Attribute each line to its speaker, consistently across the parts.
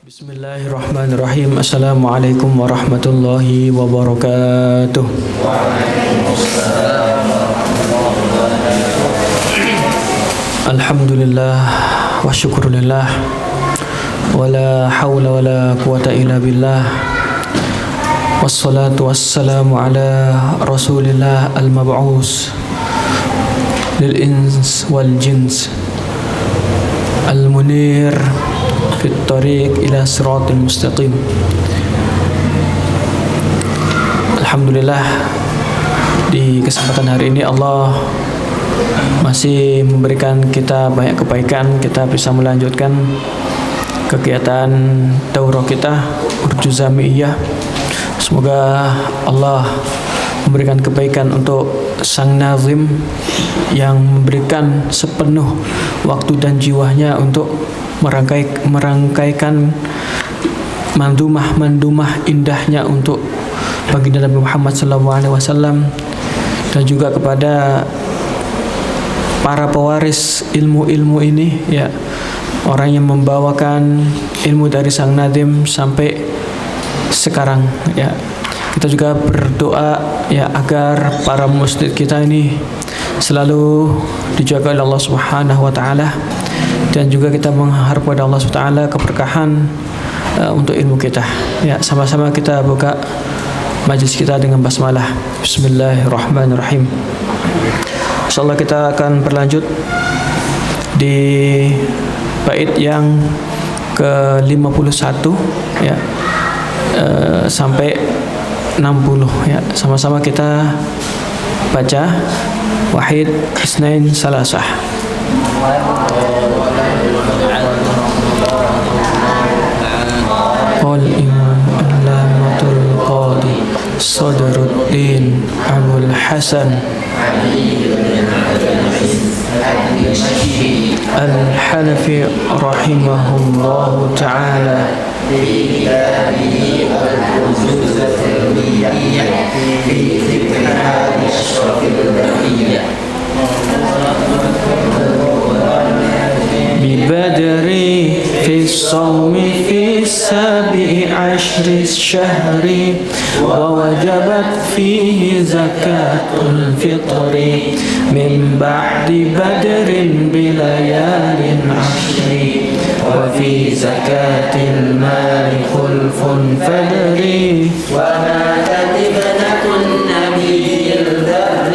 Speaker 1: Bismillahirrahmanirrahim. Assalamualaikum warahmatullahi wabarakatuh. Alhamdulillah wa syukurillah wa la hawla wa la quwata illa billah. Wassalatu wassalamu ala rasulillah al-mab'us lil ins wal jins al-munir fit tariq ila siratal mustaqim. Alhamdulillah, di kesempatan hari ini Allah masih memberikan kita banyak kebaikan. Kita bisa melanjutkan kegiatan daurah kita Urjuz Zamiyah. Semoga Allah memberikan kebaikan untuk sang nazim yang memberikan sepenuh waktu dan jiwanya untuk merangkaikan mandumah indahnya untuk baginda Nabi Muhammad SAW, dan juga kepada para pewaris ilmu-ilmu ini, ya, orang yang membawakan ilmu dari sang nazim sampai sekarang, ya. Kita juga berdoa, ya, agar para muslim kita ini selalu dijaga oleh Allah Subhanahu wa taala, dan juga kita mengharap kepada Allah Subhanahu wa taala keberkahan untuk ilmu kita. Ya, sama-sama kita buka majlis kita dengan basmalah. Bismillahirrahmanirrahim. Insyaallah kita akan berlanjut di bait yang ke-51, ya, sampai 60, ya. Sama-sama kita baca wahid isnain salasah. Qal Imam Allamatul Qadi Sadruddin Abul Hasan Al-Hanafi rahimahullahu ta'ala fi kitabihi Al-Urjuz Zamiyah fi dhikri asyrafil bariyah ببدري في الصوم في السابع عشر الشهر ووجبت فيه زكاة الفطر من بعد بدر بليال عشر وفي زكاة المال خلف فدري وماتت ابنة النبي البر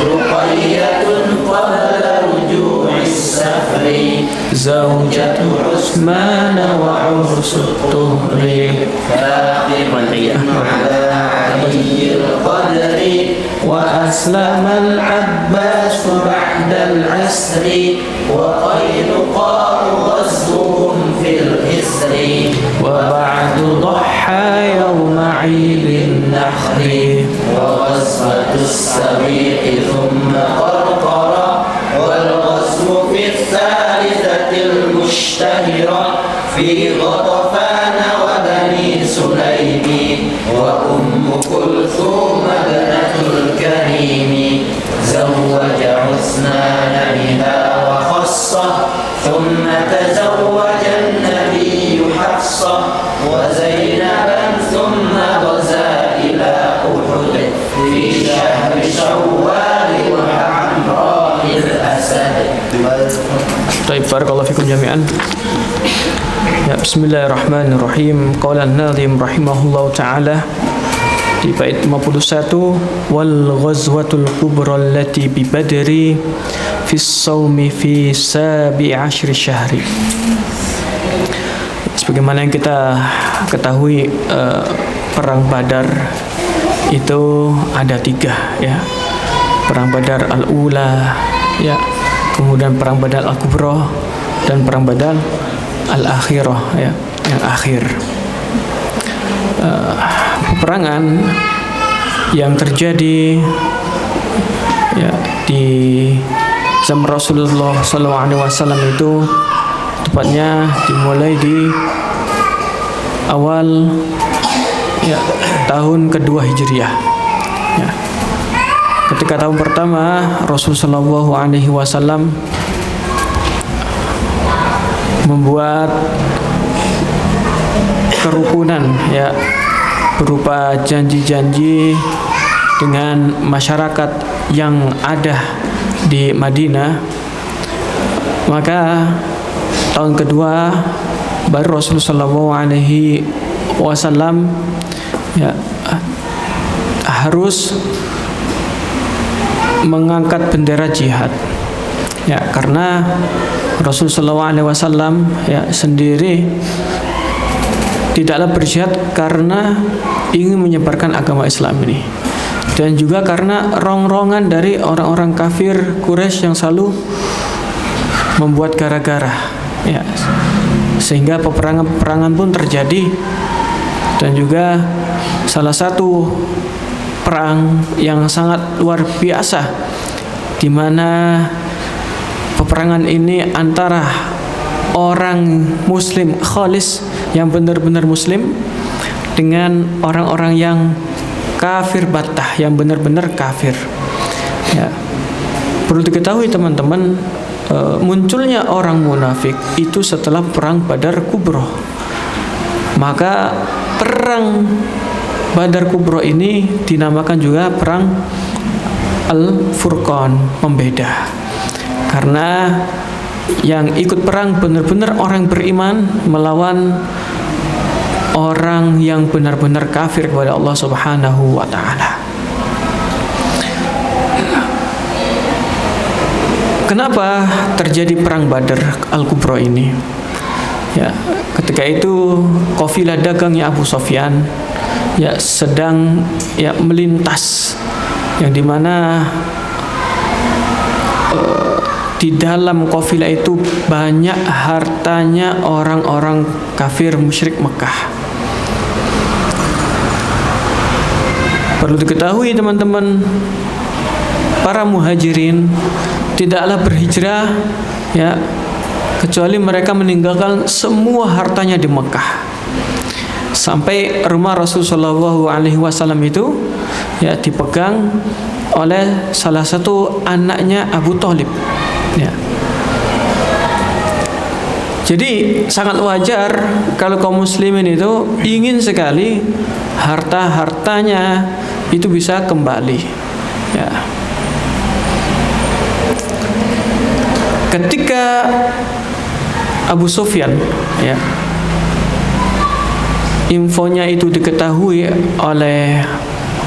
Speaker 1: رقية قبل رجوع السفر زوجة عثمان وعرس الطهر فاطمة على علي القدر وأسلم العباس بعد العسر وقينقاع غزوهم في الإسر وبعد ضحى يوم عيد النحر وغزوة السبيق ثم قرقرة والغزو في الثالثة المشتهرة في غطفان وبني سليم وأم كلثوم ابنة الكريم زوج عثمان بها وخصه ثم تزوج النبي حفصة وزينبا ثم غزا إلى أحد في شهر شوال وعمراء الأسد. Baik, barakallahu fikum jami'an. Ya, bismillahirrahmanirrahim. Qala an-nazim rahimahullahu ta'ala di bait 51, wal ghazwatul kubra allati bi badri fi as-sawmi fi sabi' ashri syahri. Sebagaimana yang kita ketahui, perang Badar itu ada 3, ya. Perang Badar al-ula, ya, kemudian perang Badar al-kubra, dan perang Badar al-akhirah, ya, yang akhir. Peperangan yang terjadi, ya, di zaman Rasulullah SAW itu tepatnya dimulai di awal, ya, tahun kedua Hijriah, ya. Ketika tahun pertama Rasulullah SAW membuat kerukunan, ya, berupa janji-janji dengan masyarakat yang ada di Madinah. Maka tahun kedua baru Rasulullah SAW ya harus mengangkat bendera jihad, ya, karena Rasulullah SAW ya sendiri tidaklah berjihad karena ingin menyebarkan agama Islam ini, dan juga karena rongrongan dari orang-orang kafir Quraisy yang selalu membuat gara-gara, ya, sehingga peperangan pun terjadi. Dan juga salah satu perang yang sangat luar biasa, di mana peperangan ini antara orang Muslim khalis yang benar-benar Muslim dengan orang-orang yang kafir battah, yang benar-benar kafir. Ya, perlu diketahui teman-teman, munculnya orang munafik itu setelah perang Badar Kubro. Maka perang Badar Kubro ini dinamakan juga perang Al-Furqan, membeda, karena yang ikut perang benar-benar orang beriman melawan orang yang benar-benar kafir kepada Allah Subhanahu wa taala. Kenapa terjadi perang Badar Al-Kubra ini? Ya, ketika itu kafilah dagangnya Abu Sufyan ya sedang ya melintas, yang dimana di dalam kafilah itu banyak hartanya orang-orang kafir musyrik Mekah. Perlu diketahui teman-teman, para muhajirin tidaklah berhijrah ya kecuali mereka meninggalkan semua hartanya di Mekah. Sampai rumah Rasulullah SAW itu ya dipegang oleh salah satu anaknya Abu Thalib. Ya. Jadi sangat wajar kalau kaum muslimin itu ingin sekali harta-hartanya itu bisa kembali. Ya. Ketika Abu Sufyan ya infonya itu diketahui oleh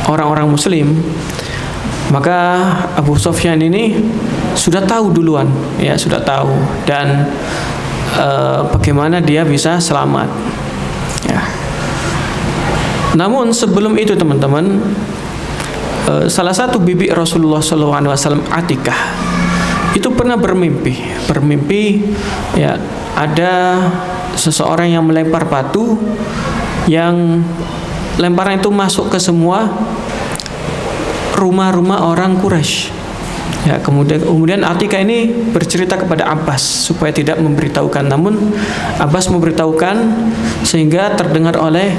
Speaker 1: orang-orang muslim, maka Abu Sufyan ini sudah tahu duluan, ya sudah tahu, dan bagaimana dia bisa selamat. Ya. Namun sebelum itu teman-teman, salah satu bibi Rasulullah SAW, Atikah, itu pernah bermimpi ya ada seseorang yang melempar batu, yang lemparan itu masuk ke semua rumah-rumah orang Quraisy. Ya, kemudian Atikah ini bercerita kepada Abbas supaya tidak memberitahukan, namun Abbas memberitahukan sehingga terdengar oleh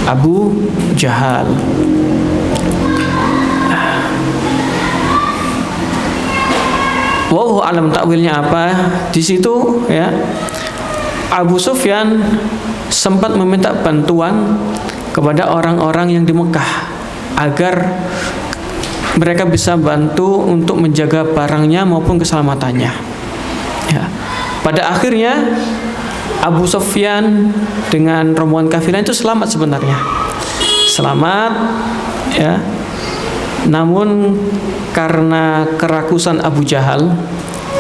Speaker 1: Abu Jahal. Wallahu alam takwilnya apa di situ ya. Abu Sufyan sempat meminta bantuan kepada orang-orang yang di Mekah agar mereka bisa bantu untuk menjaga barangnya maupun keselamatannya. Ya. Pada akhirnya Abu Sufyan dengan rombongan kafilah itu selamat sebenarnya. Selamat ya. Namun karena kerakusan Abu Jahal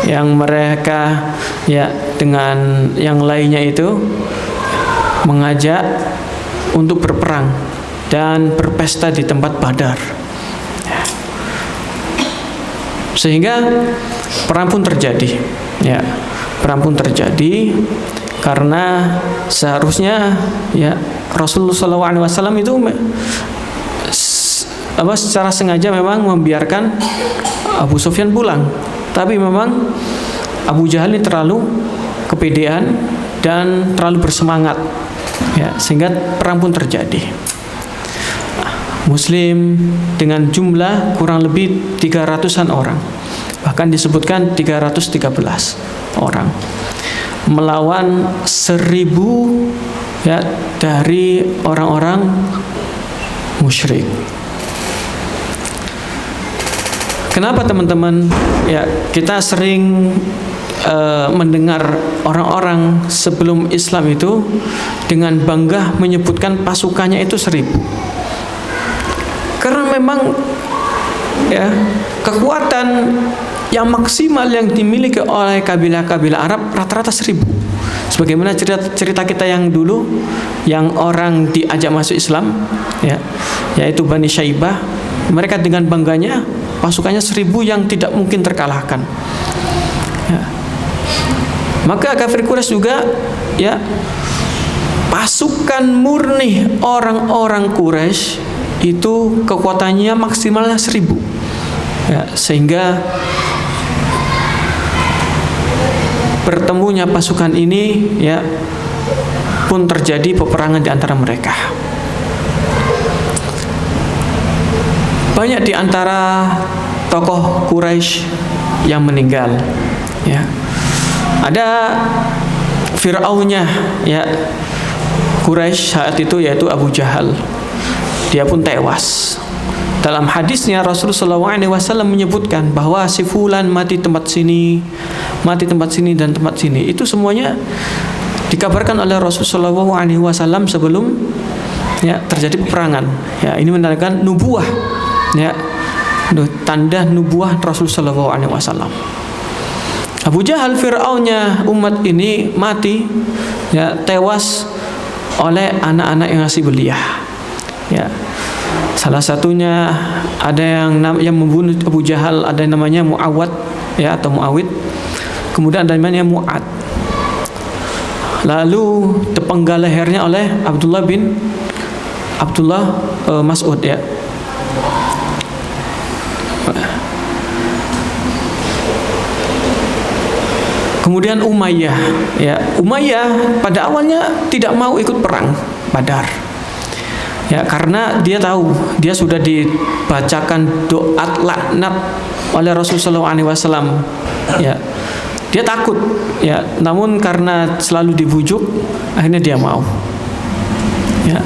Speaker 1: yang mereka ya dengan yang lainnya itu mengajak untuk berperang dan berpesta di tempat Badar. Sehingga perang pun terjadi. Ya, perang pun terjadi karena seharusnya ya Rasulullah SAW itu secara sengaja memang membiarkan Abu Sufyan pulang, tapi memang Abu Jahal ini terlalu kepedean dan terlalu bersemangat ya, sehingga perang pun terjadi. Muslim dengan jumlah kurang lebih 300-an orang, bahkan disebutkan 313 orang, melawan 1.500 ya dari orang-orang musyrik. Kenapa teman-teman? Ya, kita sering mendengar orang-orang sebelum Islam itu dengan bangga menyebutkan pasukannya itu 1000. Karena memang ya kekuatan yang maksimal yang dimiliki oleh kabilah-kabilah Arab rata-rata 1000. Sebagaimana cerita kita yang dulu, yang orang diajak masuk Islam, ya, yaitu Bani Syaibah, mereka dengan bangganya pasukannya 1000 yang tidak mungkin terkalahkan. Ya. Maka kafir Quraisy juga, ya, pasukan murni orang-orang Quraisy itu kekuatannya maksimalnya 1000. Ya, sehingga bertemunya pasukan ini, ya, pun terjadi peperangan di antara mereka. Banyak di antara tokoh Quraisy yang meninggal, ya. Ada Fir'aunnya, ya, Quraisy saat itu, yaitu Abu Jahal. Dia pun tewas. Dalam hadisnya Rasulullah SAW menyebutkan bahwa si fulan mati tempat sini, mati tempat sini dan tempat sini. Itu semuanya dikabarkan oleh Rasulullah SAW sebelum, ya, terjadi peperangan. Ya, ini menandakan nubuah, ya, tanda nubuah Rasulullah SAW. Abu Jahal, Fir'aunnya umat ini, mati, ya, tewas oleh anak-anak yang masih belia. Ya, salah satunya ada yang membunuh Abu Jahal, ada yang namanya Muawad, ya, atau Muawid. Kemudian ada yang namanya Mu'ad. Lalu dipenggal lehernya oleh Abdullah Mas'ud, ya. Kemudian Umayyah, ya, Umayyah pada awalnya tidak mau ikut perang Badar, ya, karena dia tahu dia sudah dibacakan doa laknat oleh Rasulullah SAW, ya, dia takut, ya, namun karena selalu dibujuk akhirnya dia mau, ya.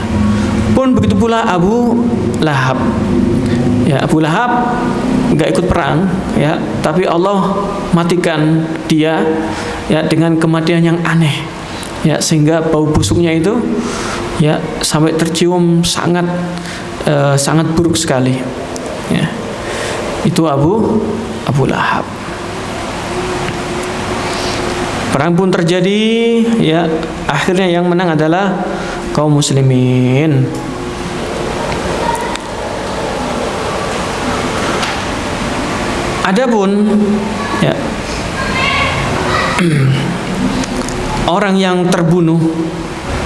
Speaker 1: Pun begitu pula Abu Lahab, ya, Abu Lahab nggak ikut perang, ya, tapi Allah matikan dia, ya, dengan kematian yang aneh, ya, sehingga bau busuknya itu, ya, sampai tercium sangat buruk sekali, ya. Itu Abu Lahab. Perang pun terjadi, ya, akhirnya yang menang adalah kaum muslimin. Adapun, ya, orang yang terbunuh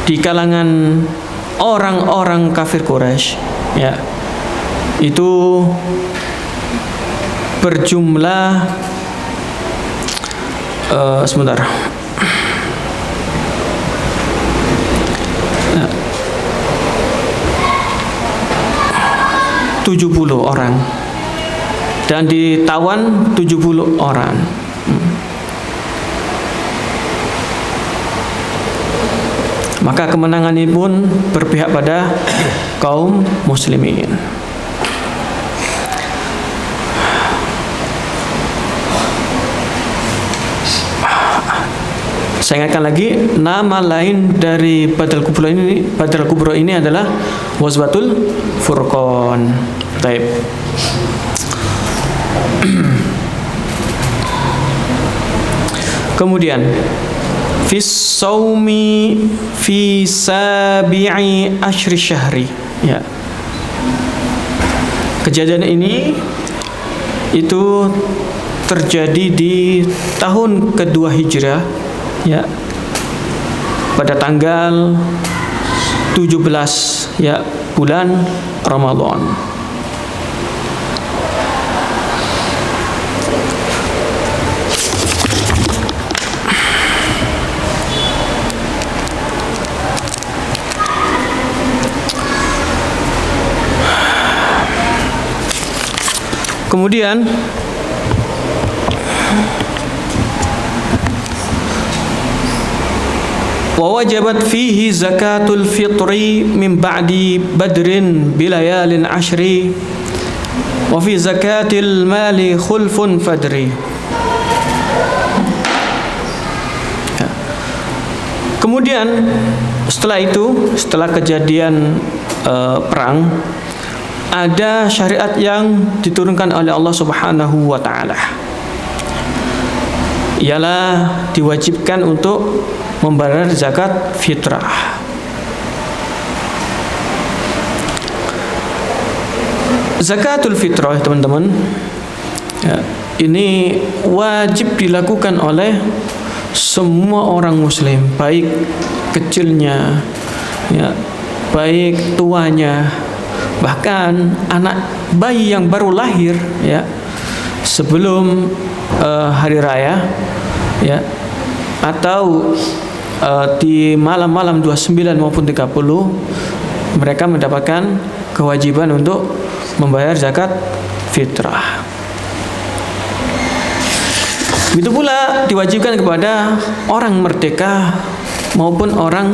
Speaker 1: di kalangan orang-orang kafir Quraisy, ya, itu berjumlah sebentar. 70 orang. Dan ditawan 70 orang. Maka kemenangan ini pun berpihak pada kaum muslimin. Saya ingatkan lagi, nama lain dari Badr Kubra ini adalah Ghazwatul Furqan. Baik. Kemudian fis saumi fi sabi'i asyri syahri, ya. Kejadian ini itu terjadi di tahun kedua Hijrah, ya, pada tanggal 17, ya, bulan Ramadan. Kemudian Wa wajabat fihi zakatul fitri min ba'di badrin bilayalin ashri wa fi zakatil mali khulfun fadri. Kemudian setelah itu, setelah kejadian perang, ada syariat yang diturunkan oleh Allah Subhanahu wa taala. Ialah diwajibkan untuk membayar zakat fitrah. Zakatul fitrah, teman-teman, ya, ini wajib dilakukan oleh semua orang muslim, baik kecilnya, ya, baik tuanya, bahkan anak bayi yang baru lahir, ya, sebelum hari raya, ya, atau di malam-malam 29 maupun 30, mereka mendapatkan kewajiban untuk membayar zakat fitrah. Begitu pula diwajibkan kepada orang merdeka maupun orang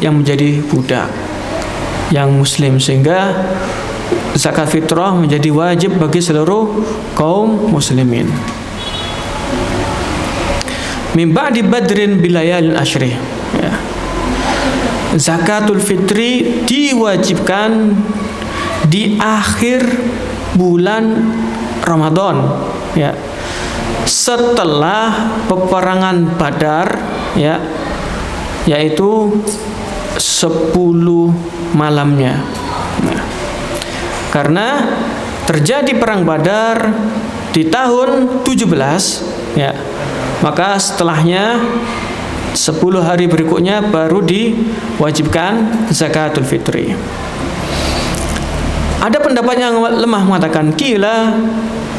Speaker 1: yang menjadi budak yang muslim, sehingga zakat fitrah menjadi wajib bagi seluruh kaum muslimin. Min ba'di badrin bilayalin ashri, ya. Zakatul fitri diwajibkan di akhir bulan Ramadan, ya, setelah peperangan Badar, ya, yaitu 10 malamnya. Nah, karena terjadi perang Badar di tahun 17, ya, maka setelahnya 10 hari berikutnya baru diwajibkan zakatul fitri. Ada pendapat yang lemah mengatakan qila,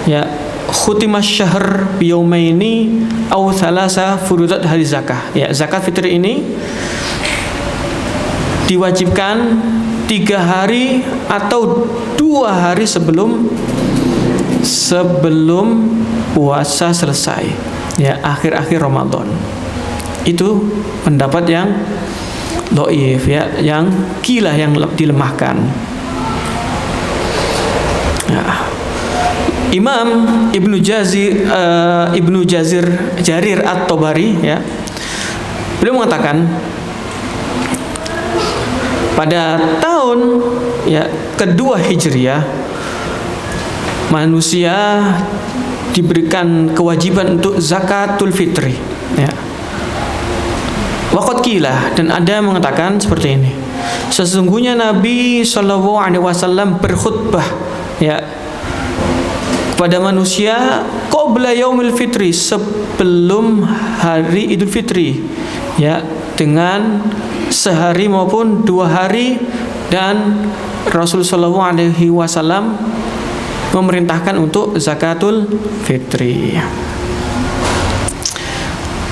Speaker 1: ya, khutimas syahr biyaumaini aw thalasa furudat hari zakah. Ya, zakat fitri ini diwajibkan 3 hari atau 2 hari sebelum puasa selesai, ya, akhir-akhir Ramadan. Itu pendapat yang dhaif, ya, yang kilah, yang dilemahkan. Ya. Imam Ibnu Jarir At-Tabari, ya, beliau mengatakan pada tahun, ya, kedua Hijriah manusia diberikan kewajiban untuk zakatul fitri, ya. Waqad qila, dan ada yang mengatakan seperti ini: sesungguhnya Nabi sallallahu alaihi wasallam berkhutbah, ya, kepada manusia qabla yaumil fitri, sebelum hari Idul Fitri, ya, dengan sehari maupun 2 hari, dan Rasul sallallahu alaihi wasallam memerintahkan untuk zakatul fitri.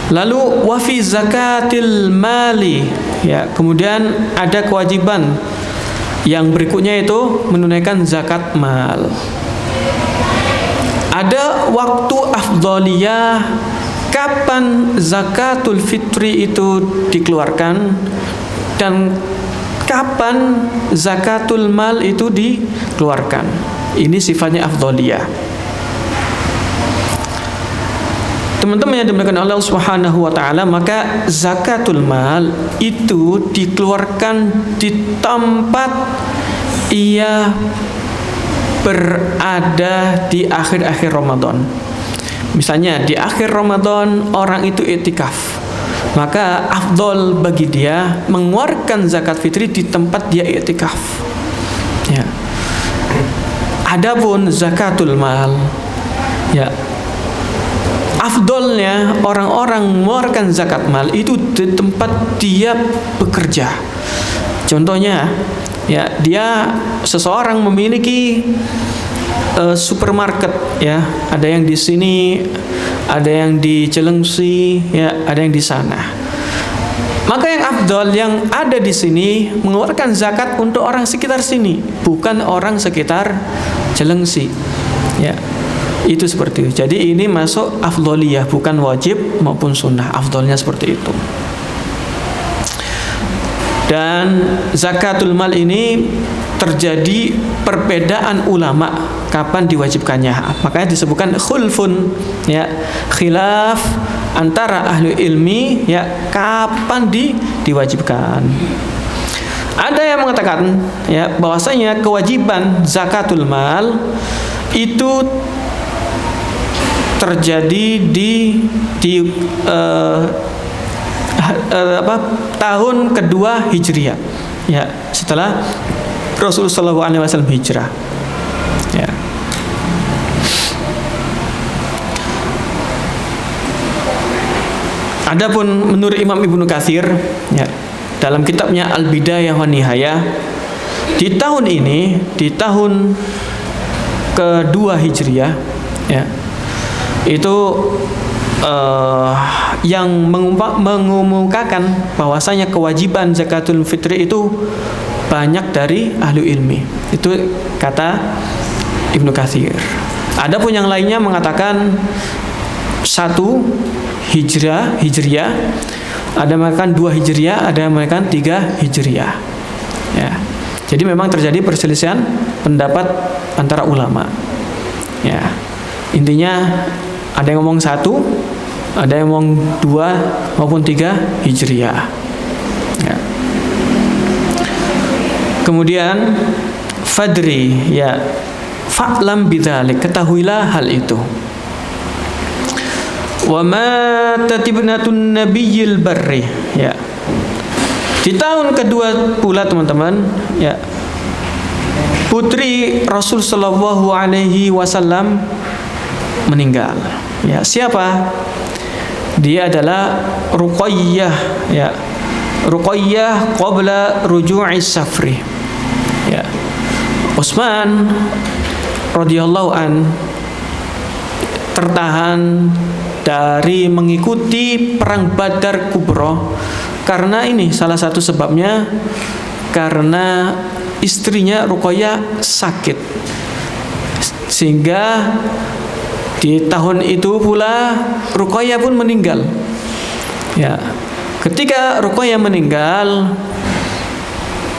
Speaker 1: Lalu wafi zakatil mali, ya, kemudian ada kewajiban yang berikutnya, itu menunaikan zakat mal. Ada waktu afdhaliyah kapan zakatul fitri itu dikeluarkan dan kapan zakatul mal itu dikeluarkan. Ini sifatnya afdhaliyah. Teman-teman yang dimuliakan Allah Subhanahu wa taala, maka zakatul mal itu dikeluarkan di tempat ia berada di akhir-akhir Ramadan. Misalnya di akhir Ramadan orang itu iktikaf, maka afdol bagi dia mengeluarkan zakat fitri di tempat dia iktikaf, ya. Adapun zakatul mal, ya, afdolnya orang-orang mengeluarkan zakat mal itu di tempat dia bekerja. Contohnya, ya, dia seseorang memiliki supermarket, ya, ada yang di sini, ada yang di Cilengsi, ya, ada yang di sana. Maka yang afdol yang ada di sini mengeluarkan zakat untuk orang sekitar sini, bukan orang sekitar Cilengsi, ya. Itu seperti itu. Jadi ini masuk afdholiyah, bukan wajib maupun sunnah. Afdholnya seperti itu. Dan zakatul mal ini terjadi perbedaan ulama kapan diwajibkannya. Makanya disebutkan khulfun, ya, khilaf antara ahli ilmi, ya, kapan diwajibkan. Ada yang mengatakan, ya, bahwasanya kewajiban zakatul mal itu terjadi di tahun kedua Hijriah, ya, setelah Rasulullah SAW hijrah, ya. Adapun menurut Imam Ibnu Katsir, ya, dalam kitabnya Al-Bidayah wa Nihayah, di tahun ini, di tahun kedua Hijriah, ya, itu yang mengumumkakan bahwasanya kewajiban zakatul fitri itu banyak dari ahli ilmi. Itu kata Ibnu Katsir. Adapun yang lainnya mengatakan 1 Hijriah, ada yang mengatakan 2 Hijriah, ada yang mengatakan 3 Hijriah. Ya. Jadi memang terjadi perselisihan pendapat antara ulama. Ya. Intinya ada yang ngomong 1, ada yang ngomong 2 maupun 3 Hijriah. Ya. Kemudian fadri, ya, fa'lam bidzalik, ketahuilah hal itu. Wa matat ibnatun nabiyil barri, ya. Di tahun kedua pula teman-teman, ya, putri Rasul sallallahu alaihi wasallam meninggal. Ya, siapa? Dia adalah Ruqayyah, ya. Ruqayyah qabla ruju'i safri. Ya. Utsman radhiyallahu an tertahan dari mengikuti perang Badar Kubra karena ini salah satu sebabnya karena istrinya Ruqayyah sakit, sehingga di tahun itu pula Ruqayyah pun meninggal. Ya, ketika Ruqayyah meninggal,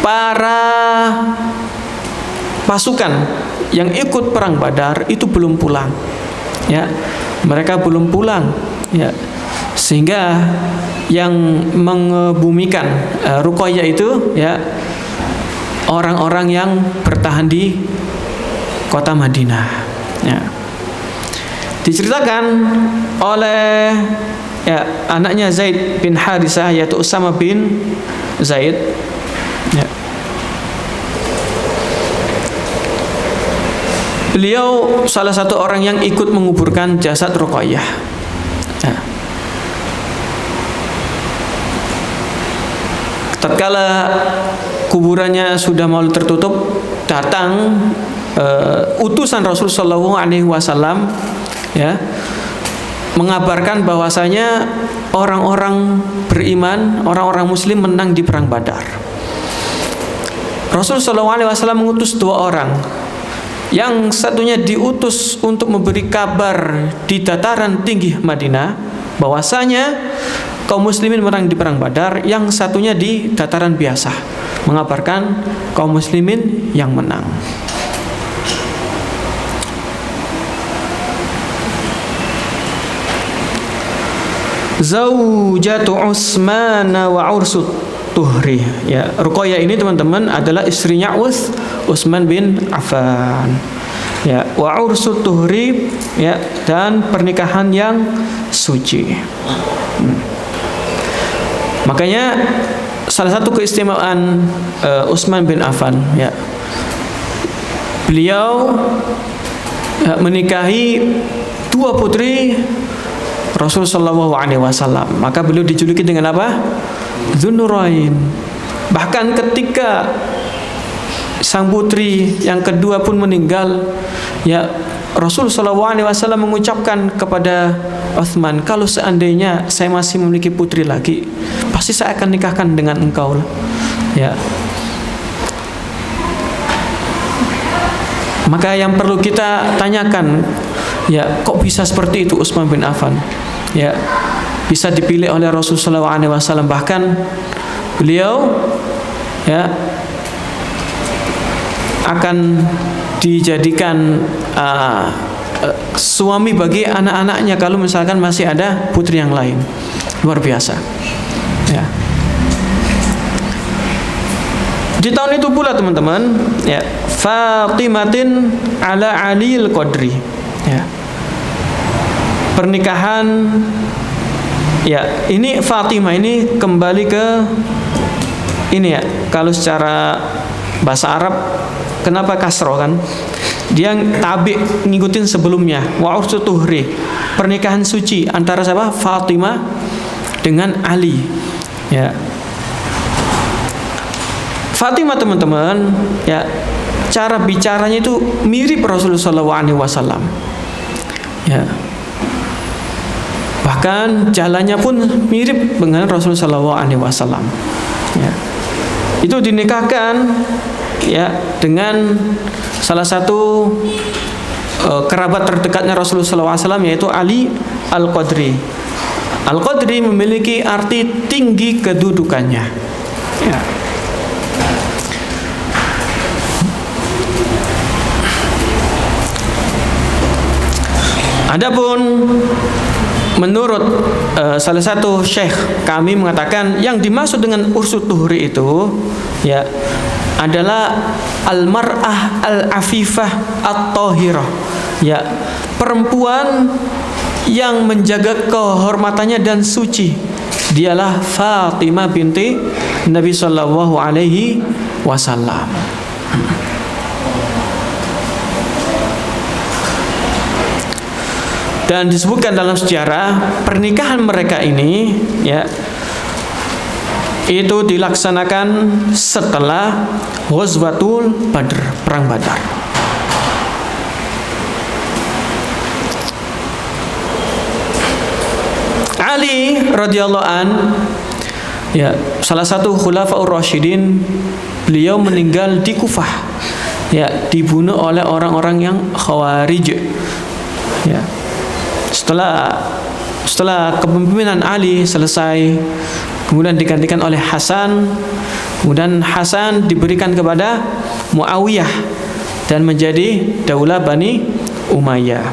Speaker 1: para pasukan yang ikut perang Badar itu belum pulang. Ya, mereka belum pulang. Ya, sehingga yang mengebumikan Ruqayyah itu, ya, orang-orang yang bertahan di kota Madinah. Ya. Diceritakan oleh, ya, anaknya Zaid bin Harisah, yaitu Usama bin Zaid, ya. Beliau salah satu orang yang ikut menguburkan jasad Ruqayyah, ya. Tatkala kuburannya sudah mau tertutup, datang utusan Rasulullah SAW, ya, mengabarkan bahwasanya orang-orang beriman, orang-orang muslim menang di perang Badar. Rasulullah SAW mengutus 2 orang. Yang satunya diutus untuk memberi kabar di dataran tinggi Madinah bahwasanya kaum muslimin menang di perang Badar. Yang satunya di dataran biasa mengabarkan kaum muslimin yang menang. Zaujatu Utsman wa Ursut Tuhri, ya. Ruqayyah ini teman-teman adalah istrinya Utsman bin Affan, ya, wa Ursut Tuhri, ya, dan pernikahan yang suci. Makanya salah satu keistimewaan Utsman bin Affan, ya, beliau, ya, menikahi 2 putri Rasulullah SAW. Maka beliau dijuluki dengan apa? Dzunurain. Bahkan ketika sang putri yang kedua pun meninggal, ya, Rasulullah SAW mengucapkan kepada Utsman, kalau seandainya saya masih memiliki putri lagi, pasti saya akan nikahkan dengan engkau, ya. Maka yang perlu kita tanyakan, Ya, kok bisa seperti itu Utsman bin Affan? Ya, bisa dipilih oleh Rasulullah SAW. Bahkan beliau ya akan dijadikan suami bagi anak-anaknya kalau misalkan masih ada putri yang lain. Luar biasa. Ya. Di tahun itu pula teman-teman, ya, Fatimatin ala Alil Qadri. Ya. Pernikahan, ya, ini Fatimah ini kembali ke ini ya. Kalau secara bahasa Arab kenapa kasro kan? Dia tabi ngikutin sebelumnya. Wa ursu tuhri, pernikahan suci antara siapa? Fatimah dengan Ali. Ya. Fatimah teman-teman, ya, cara bicaranya itu mirip Rasulullah SAW. Ya. Bahkan jalannya pun mirip dengan Rasulullah SAW. Ya. Itu dinikahkan ya dengan salah satu kerabat terdekatnya Rasulullah SAW, yaitu Ali Al-Qadri. Al-Qadri memiliki arti tinggi kedudukannya. Ya. Adapun menurut salah satu syekh kami mengatakan yang dimaksud dengan ursut tuhri itu ya adalah al-mar'ah al-afifah at-tahirah, ya, perempuan yang menjaga kehormatannya dan suci. Dialah Fatimah binti Nabi sallallahu alaihi wasallam. Dan disebutkan dalam sejarah pernikahan mereka ini ya itu dilaksanakan setelah Ghazwatul Badr, perang Badar. Ali radhiyallahu an, ya, salah satu khulafaur rasyidin, beliau meninggal di Kufah, ya, dibunuh oleh orang-orang yang Khawarij. Ya. Setelah kepemimpinan Ali selesai, kemudian digantikan oleh Hasan. Kemudian Hasan diberikan kepada Muawiyah dan menjadi daulah Bani Umayyah.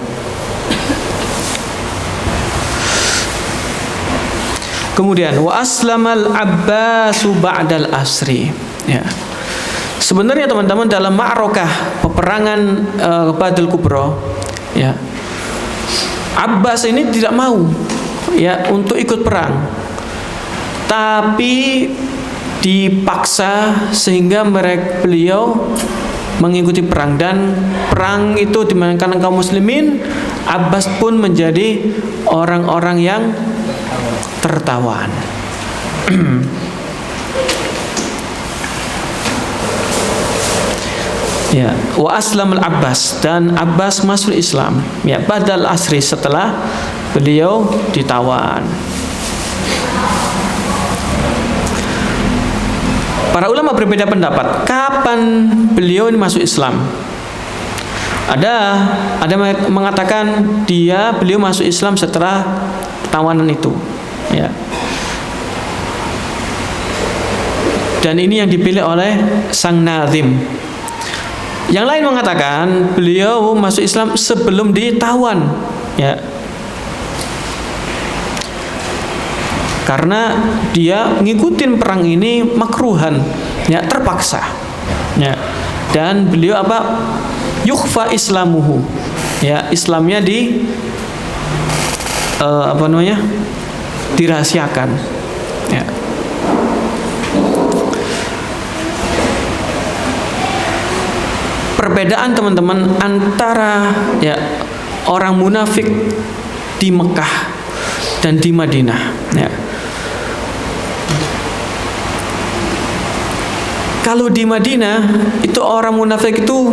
Speaker 1: Kemudian wa aslamal Abbasu ba'dal asri. Ya. Sebenarnya teman-teman dalam ma'rakah peperangan Badr Kubra, ya, Abbas ini tidak mau ya untuk ikut perang, tapi dipaksa sehingga beliau mengikuti perang, dan perang itu dimenangkan kaum muslimin. Abbas pun menjadi orang-orang yang tertawan. Ya, wa aslamul Abbas, dan Abbas masuk Islam ya badal asri, setelah beliau ditawan. Para ulama berbeda pendapat kapan beliau ini masuk Islam. Ada mengatakan beliau masuk Islam setelah tawanan itu, ya. Dan ini yang dipilih oleh sang nazim. Yang lain mengatakan beliau masuk Islam sebelum ditawan, ya, karena dia ngikutin perang ini makruhan, ya, terpaksa, ya. Dan beliau yukhfa islamuhu, ya, Islamnya dirahasiakan, ya. Perbedaan teman-teman antara ya orang munafik di Mekah dan di Madinah, ya. Kalau di Madinah itu orang munafik itu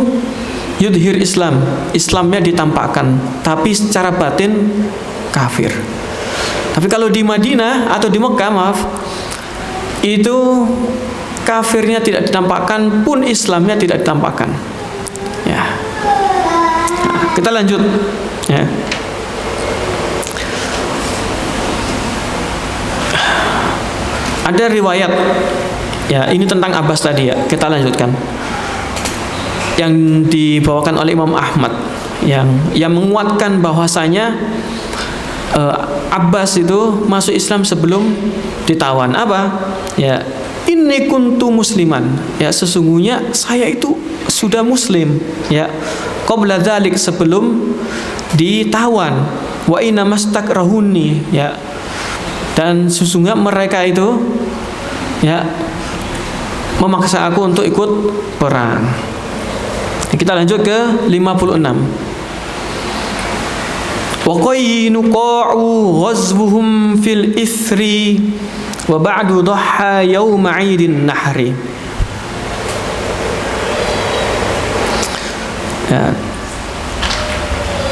Speaker 1: yudhir Islam, Islamnya ditampakkan, tapi secara batin kafir. Tapi kalau di Madinah atau di Mekah, maaf, itu kafirnya tidak ditampakkan pun Islamnya tidak ditampakkan. Ya. Nah, kita lanjut. Ya. Ada riwayat, ya ini tentang Abbas tadi ya, kita lanjutkan. Yang dibawakan oleh Imam Ahmad, yang menguatkan bahwasanya Abbas itu masuk Islam sebelum ditawan. Apa? Ya, inni kuntu musliman. Ya, sesungguhnya saya itu sudah muslim. Ya, qabla dzalik, sebelum ditawan. Wa inna mastakrahuni. Ya, dan sesungguhnya mereka itu ya memaksa aku untuk ikut perang. Kita lanjut ke 56. Wa qaynuqa'u ghazbuhum fil ithri wa ba'du dhaha yawm 'idin nahri. Ya.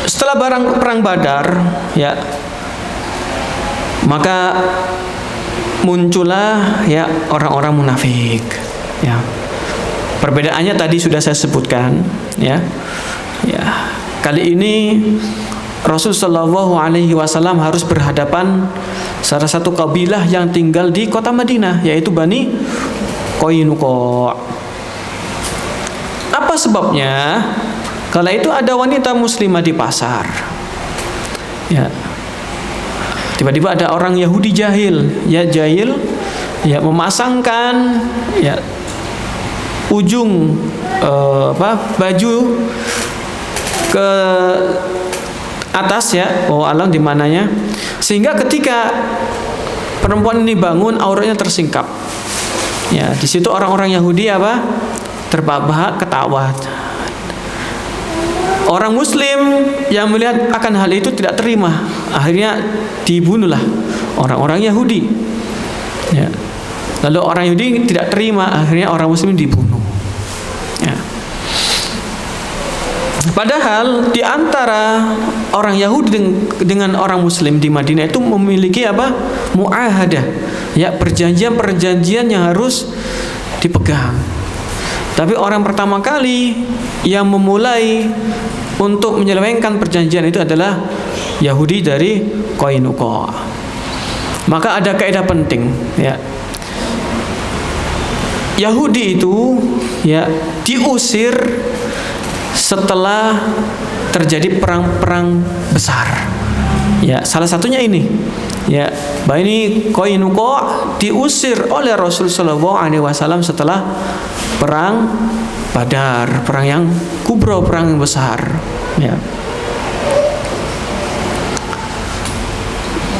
Speaker 1: Setelah perang Badar, ya, maka muncullah ya orang-orang munafik. Ya, perbedaannya tadi sudah saya sebutkan. Ya, kali ini Rasulullah SAW harus berhadapan salah satu kabilah yang tinggal di kota Madinah, yaitu Bani Qaynuqa. Apa sebabnya? Kala itu ada wanita muslimah di pasar. Ya. Tiba-tiba ada orang Yahudi jahil, memasangkan ujung baju ke atas, alam di mananya, sehingga ketika perempuan ini bangun auratnya tersingkap. Ya, di situ orang-orang Yahudi terbahak-bahak ketawa. Orang Muslim yang melihat akan hal itu tidak terima, akhirnya dibunuhlah orang-orang Yahudi. Ya. Lalu orang Yahudi tidak terima, akhirnya orang Muslim dibunuh. Ya. Padahal di antara orang Yahudi dengan orang Muslim di Madinah itu memiliki mu'ahadah, ya, perjanjian-perjanjian yang harus dipegang. Tapi orang pertama kali yang memulai untuk menyelewengkan perjanjian itu adalah Yahudi dari Qaynuqa. Maka ada kaidah penting, ya. Yahudi itu diusir setelah terjadi perang-perang besar. Ya, salah satunya ini. Ya, Bani Qaynuqa diusir oleh Rasulullah SAW setelah perang Badar, perang yang kubro, perang yang besar. Ya.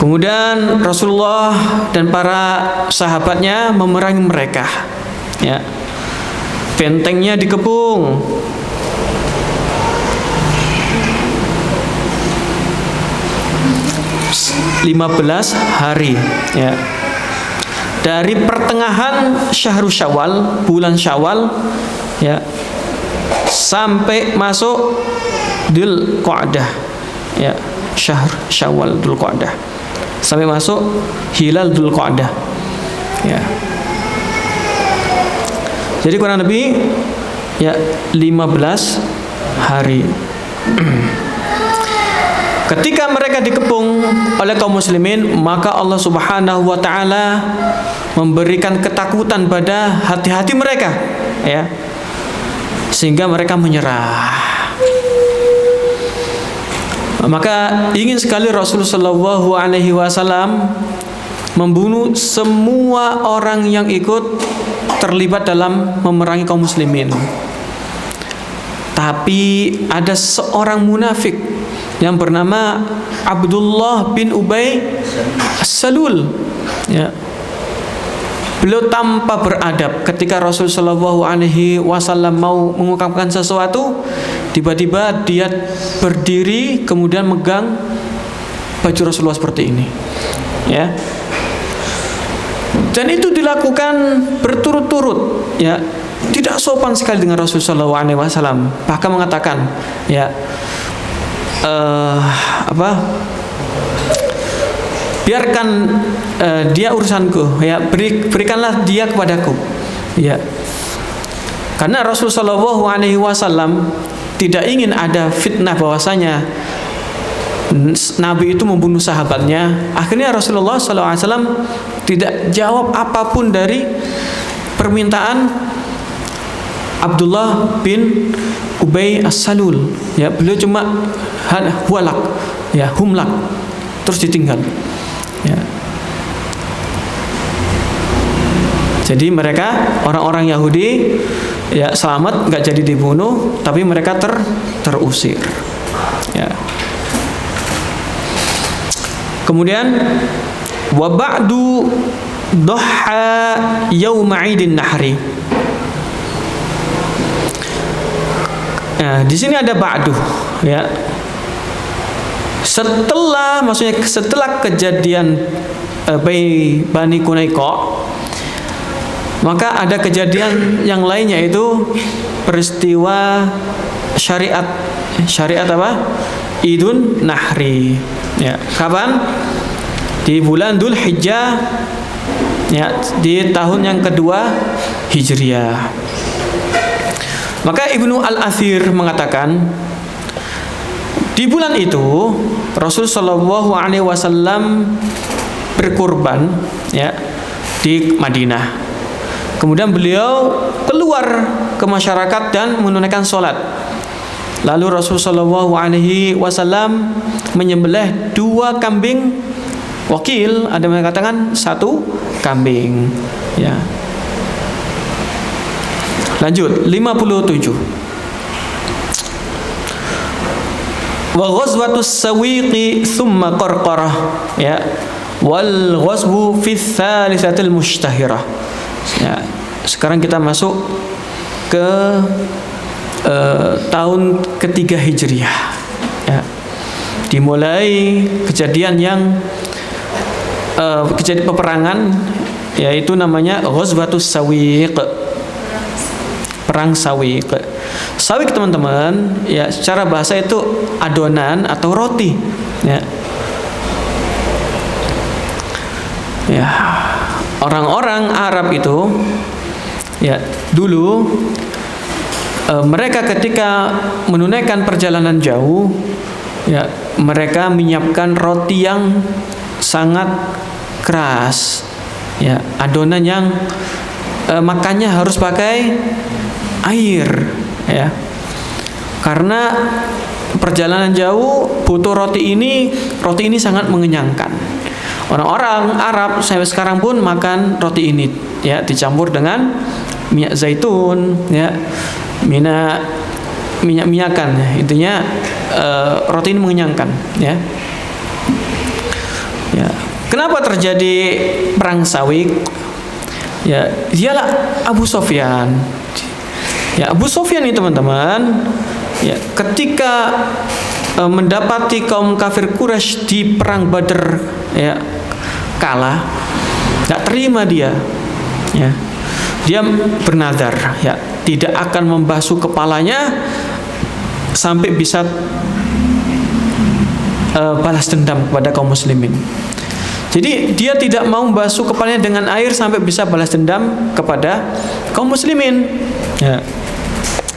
Speaker 1: Kemudian Rasulullah dan para sahabatnya memerangi mereka. Ya. Bentengnya dikepung. (15 hari). Ya. Dari pertengahan Syahrul Syawal, bulan Syawal, ya, sampai masuk Dzul Qa'dah, ya, Syahr Syawal Dzul Qa'dah, sampai masuk hilal Dzul Qa'dah. Ya. Jadi kurang lebih 15 hari. Ketika mereka dikepung oleh kaum muslimin, maka Allah Subhanahu wa taala memberikan ketakutan pada hati-hati mereka, ya. Sehingga mereka menyerah. Maka ingin sekali Rasulullah SAW membunuh semua orang yang ikut terlibat dalam memerangi kaum muslimin. Tapi ada seorang munafik yang bernama Abdullah bin Ubay As-Salul. Ya. Beliau tanpa beradab ketika Rasulullah SAW mau mengungkapkan sesuatu, tiba-tiba dia berdiri kemudian megang baju Rasulullah seperti ini. Ya. Dan itu dilakukan berturut-turut, ya. Tidak sopan sekali dengan Rasulullah SAW. Bahkan mengatakan, ya, biarkan dia urusanku, ya, berikanlah dia kepadaku, ya. Karena Rasulullah SAW tidak ingin ada fitnah bahwasanya Nabi itu membunuh sahabatnya. Akhirnya Rasulullah SAW tidak jawab apapun dari permintaan Abdullah bin Ubay As-Salul. Ya, beliau cuma huwalak, ya, humlak, terus ditinggal. Ya. Jadi mereka orang-orang Yahudi ya selamat, nggak jadi dibunuh, tapi mereka terusir. Ya. Kemudian wa ba'du duha yauma 'idin nahri. Nah, di sini ada ba'du, ya. Setelah kejadian Bani Qunaiqa, maka ada kejadian yang lainnya, yaitu peristiwa syariat apa? Idun Nahri. Ya, kapan? Di bulan Dzulhijjah, ya, di tahun yang kedua Hijriah. Maka Ibnu Al-Athir mengatakan, di bulan itu Rasul Shallallahu Alaihi Wasallam berkurban, ya, di Madinah. Kemudian beliau keluar ke masyarakat dan menunaikan sholat. Lalu Rasul Shallallahu Alaihi Wasallam menyembelih 2 kambing. Wakil ada yang mengatakan 1 kambing. Ya. Lanjut 57. Wa ghazwatus sawiqi thumma qarqarah, ya. Wal ghazwu fi tsalitsatil mushtahirah. Ya, sekarang kita masuk ke tahun ketiga Hijriah. Ya. Dimulai kejadian peperangan, yaitu namanya Ghazwatus Sawiq. Perang Sawiq. Sawiq, teman-teman, ya, secara bahasa itu adonan atau roti. Ya. Ya. Orang-orang Arab itu, ya, dulu mereka ketika menunaikan perjalanan jauh, ya, mereka menyiapkan roti yang sangat keras, ya, adonan yang makannya harus pakai air, ya, karena perjalanan jauh butuh roti ini sangat mengenyangkan. Orang-orang Arab sampai sekarang pun makan roti ini, ya, dicampur dengan minyak zaitun, ya, minyak-minyakan, ya. Intinya roti ini mengenyangkan, ya. Ya. Kenapa terjadi perang Sawiq? Ya, dialah Abu Sufyan. Ya, Abu Sufyan ini, teman-teman, ya, ketika mendapati kaum kafir Quraisy di perang Badr, ya, kalah, nggak terima dia, ya. Dia bernazar, ya, tidak akan membasuh kepalanya sampai bisa balas dendam kepada kaum muslimin. Jadi dia tidak mau membasuh kepalanya dengan air sampai bisa balas dendam kepada kaum muslimin, ya.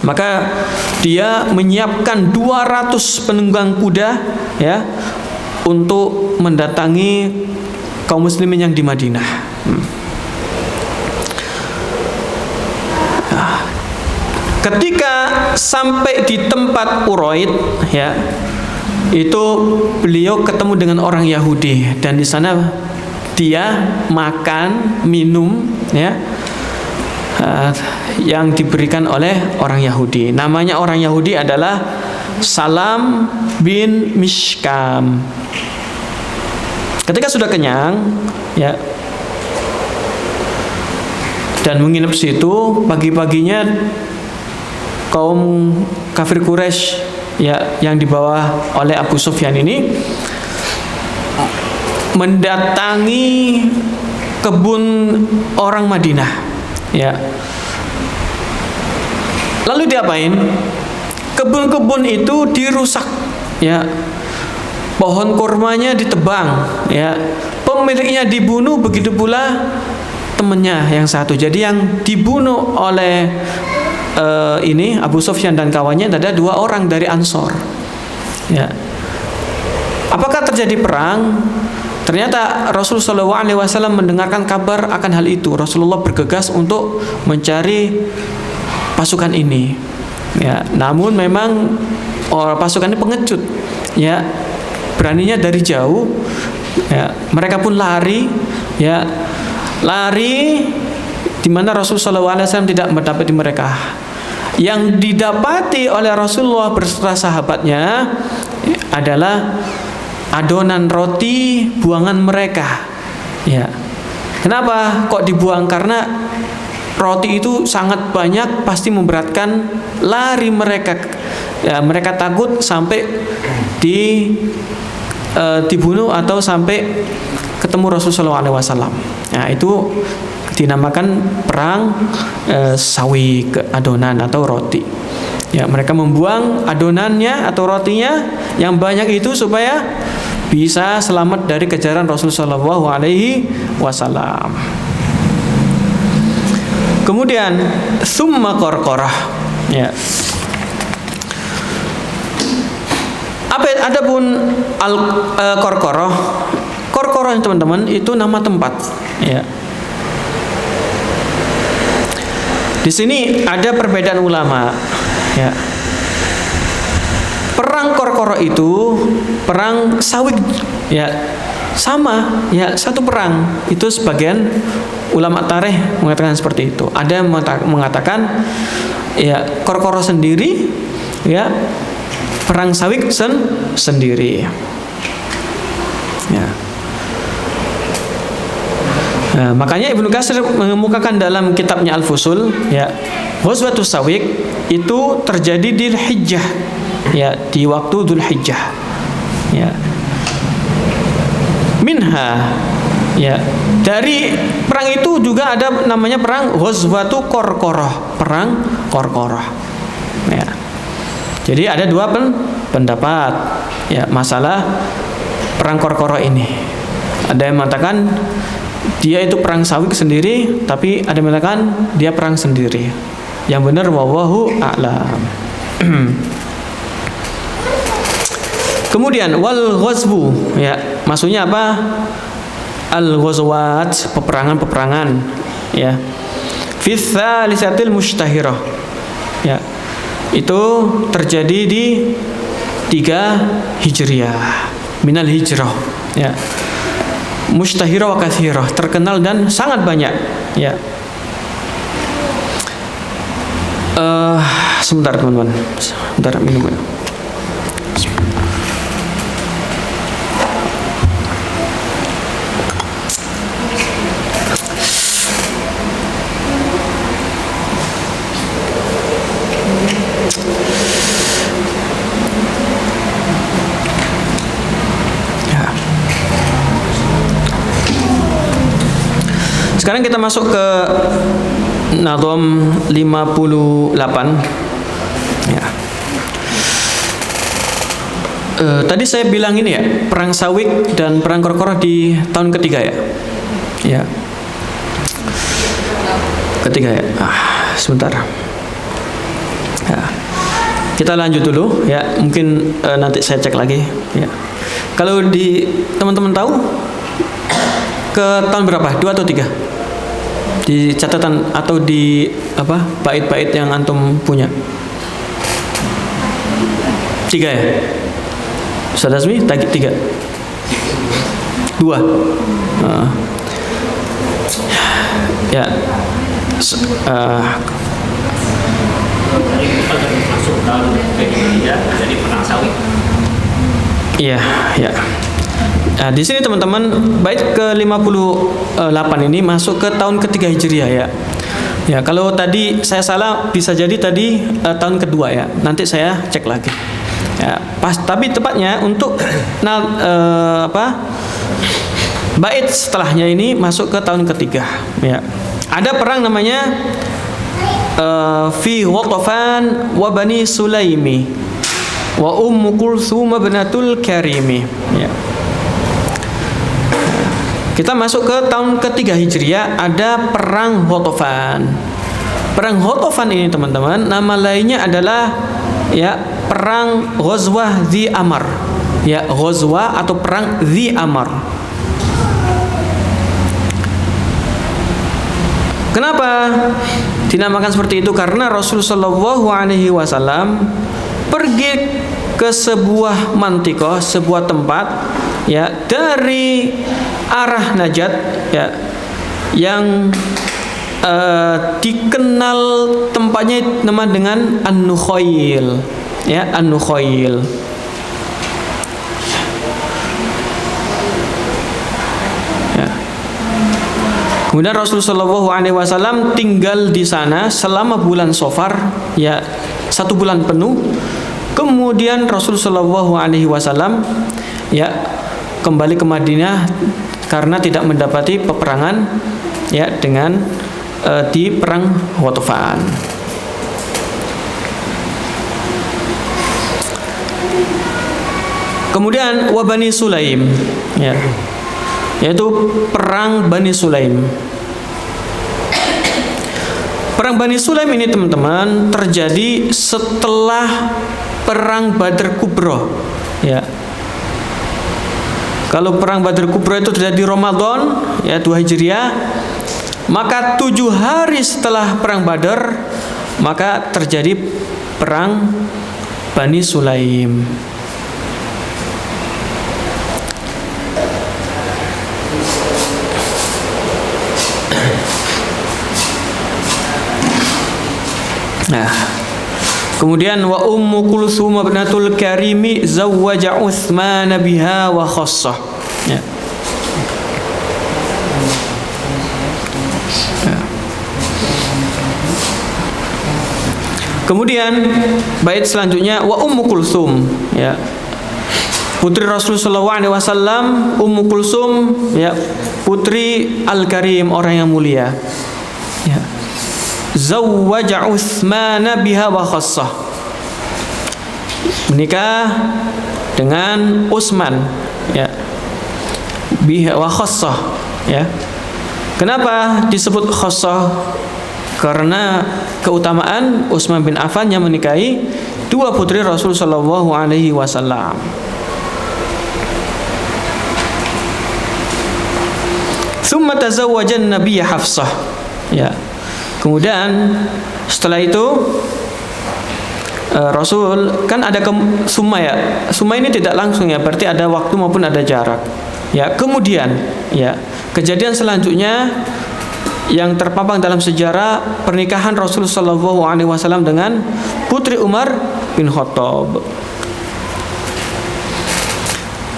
Speaker 1: Maka dia menyiapkan 200 penunggang kuda, ya, untuk mendatangi kaum muslimin yang di Madinah. Ketika sampai di tempat Uraid, ya, itu beliau ketemu dengan orang Yahudi, dan di sana dia makan, minum, ya, yang diberikan oleh orang Yahudi. Namanya orang Yahudi adalah Salam bin Mishkam. Ketika sudah kenyang, ya, dan menginap situ, pagi-paginya kaum kafir Quraisy, ya, yang dibawa oleh Abu Sufyan ini mendatangi kebun orang Madinah, ya. Lalu diapain? Kebun-kebun itu dirusak, ya. Pohon kurmanya ditebang, ya. Pemiliknya dibunuh, begitu pula temannya yang satu. Jadi yang dibunuh oleh ini Abu Sufyan dan kawannya ada 2 orang dari Ansor, ya. Apakah terjadi perang? Ternyata Rasulullah SAW mendengarkan kabar akan hal itu. Rasulullah bergegas untuk mencari pasukan ini. Ya, namun memang pasukan ini pengecut. Ya, beraninya dari jauh. Ya, mereka pun lari. Ya, lari di mana Rasulullah SAW tidak mendapati mereka. Yang didapati oleh Rasulullah beserta sahabatnya adalah adonan roti buangan mereka. Ya. Kenapa kok dibuang? Karena roti itu sangat banyak, pasti memberatkan, lari mereka. Ya, mereka takut sampai dibunuh atau sampai ketemu Rasulullah SAW. Nah, itu dinamakan perang sawi adonan atau roti. Ya, mereka membuang adonannya atau rotinya yang banyak itu supaya bisa selamat dari kejaran Rasulullah SAW. Kemudian summa qarqarah. Ya. Adapun qarqarah, qarqarah teman-teman itu nama tempat. Ya. Di sini ada perbedaan ulama. Ya. Perang Qarqarah itu perang Sawik, ya, sama, ya, satu perang. Itu sebagian ulama tarikh mengatakan seperti itu. Ada yang mengatakan ya Qarqarah sendiri, ya, perang Sawik sendiri. Ya. Nah, makanya Ibnu Katsir mengemukakan dalam kitabnya Al-Fusul, ya, Ghazwatus Sawik itu terjadi di Hijjah, ya, di waktu Dzulhijjah. Ya. Minha, ya, dari perang itu juga ada namanya perang Ghazwatu Qarqarah, perang Qarqarah. Ya. Jadi ada dua pendapat, ya, masalah perang Qarqarah ini. Ada yang mengatakan dia itu perang Sawik sendiri, tapi ada yang mengatakan dia perang sendiri. Yang benar wallahu a'lam. Kemudian wal ghazwu, ya, maksudnya apa? Al ghazwat, peperangan-peperangan, ya. Fi tsalisatil mushtahirah. Ya. Itu terjadi di 3 Hijriah. Minal hijrah, ya. Mushtahirah wa katsirah, terkenal dan sangat banyak, ya. Sebentar teman-teman, sebentar minum ya. Sekarang kita masuk ke Nadham 58. Ya. Tadi saya bilang ini ya, perang Sawik dan perang Qarqarah di tahun ketiga, ya. Ya. Ketiga, ya. Sebentar. Ya. Kita lanjut dulu, ya. Mungkin nanti saya cek lagi, ya. Kalau di teman-teman tahu ke tahun berapa? 2 atau 3? Di catatan atau di apa? Bait-bait yang antum punya. 3 ya? Ustaz Azmi, 3. 2. Ya.
Speaker 2: Masuk tahun ketiga jadi perang Sawik.
Speaker 1: Iya, ya. Nah, di sini teman-teman, bait ke-58 ini masuk ke tahun ketiga Hijriah, ya. Ya, kalau tadi saya salah bisa jadi tadi tahun kedua, ya. Nanti saya cek lagi. Ya, tapi tepatnya untuk bait setelahnya ini masuk ke tahun ketiga, ya. Ada perang namanya fi Ghatafan wa Bani Sulaimi wa Ummu Kulthum binatul Karimi, ya. Kita masuk ke tahun ketiga Hijriah, ada perang Ghatafan. Perang Ghatafan ini teman-teman, nama lainnya adalah, ya, perang Ghazwah Dzi Amar. ya ghazwa atau perang Dhi Amar. Kenapa dinamakan seperti itu? Karena Rasulullah Shallallahu Alaihi Wasallam pergi ke sebuah mantikoh, sebuah tempat, ya, dari arah Najd, ya, yang dikenal tempatnya nama dengan An-Nukhail, ya, An-Nukhail. Ya. Kemudian Rasulullah Shallallahu Alaihi Wasallam tinggal di sana selama bulan Safar, ya, 1 bulan penuh. Kemudian Rasulullah Shallallahu Alaihi Wasallam, ya, kembali ke Madinah karena tidak mendapati peperangan, ya, dengan di perang Ghatafan. Kemudian Bani Sulaim, ya, yaitu perang Bani Sulaim. Perang Bani Sulaim ini teman-teman terjadi setelah perang Badr Kubro, ya. Kalau perang Badr Kubro itu terjadi Ramadan, ya, 2 Hijriah, maka 7 hari setelah perang Badar maka terjadi perang Bani Sulaim. Nah, kemudian wa Ummu Kulsum ibnatul Karimi zawwaja Utsman biha wa khassah. Ya. Kemudian bait selanjutnya wa Ummu Kulsum, ya, putri Rasulullah sallallahu alaihi wasallam, Ummu Kulsum, ya, putri Al-Karim, orang yang mulia, ya. Zawwaja Utsman biha wa khassah, menikah dengan Utsman, ya, biha wa khassah, ya. Kenapa disebut khassah? Karena keutamaan Utsman bin Affan yang menikahi 2 putri Rasul sallallahu alaihi wasallam. Tsumma tazawwaja an-nabiy Hafsah, ya. Kemudian setelah itu Rasul kan ada summa, ya. Summa ini tidak langsung, ya, berarti ada waktu maupun ada jarak. Ya, kemudian, ya, kejadian selanjutnya yang terpampang dalam sejarah pernikahan Rasulullah Shallallahu Alaihi Wasallam dengan putri Umar bin Khattab.